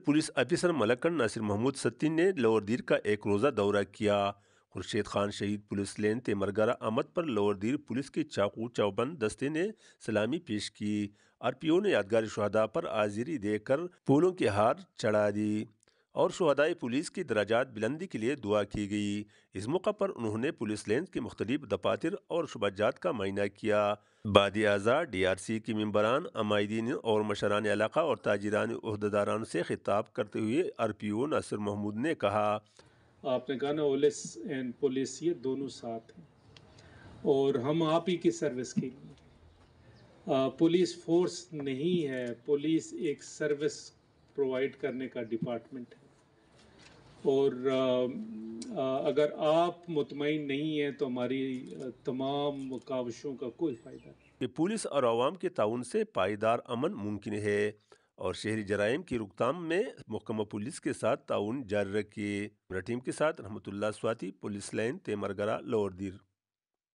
Police officer मलक्कड़ Nasir Mahmood Satti ने lower दीर का एक रोज़ा दौरा किया। खुर्शीद खान शहीद पुलिस लेन तेमरगरा आमद पर लोअर दीर पुलिस के चाकू चौबंद दस्ते ने सलामी पेश की। आरपीओ ने यादगार शहदा पर हाजिरी देकर फूलों की हार चढ़ा दी और शहदाई पुलिस की दराजात बुलंदी के लिए दुआ की गई। इस मौका पर उन्होंने पुलिस लेन के मुख्तलिफ दफातर और शुबाजात का मायना किया। बादी आज़ा DRC के मेम्बरान, अमायदीन और मशरान इलाका और ताजिरान अहदेदारान से खिताब करते हुए RPO नासिर महमूद ने कहा, आपने कहा ना ओलिस एंड पुलिस ये दोनों साथ हैं और हम आप ही की सर्विस के लिए। पुलिस फोर्स नहीं है, पुलिस एक सर्विस प्रोवाइड करने का डिपार्टमेंट है और अगर आप मुतमईन नहीं हैं तो हमारी तमाम काविशों का कोई फ़ायदा नहीं। कि पुलिस और आवाम के ताउन से पायदार अमन मुमकिन है और शहरी जराइम की रोकथाम में महकमा पुलिस के साथ ताउन जारी रखिए। टीम के साथ रहमतुल्लाह स्वाति, पुलिस लाइन तेमरगरा, लोअर दीर।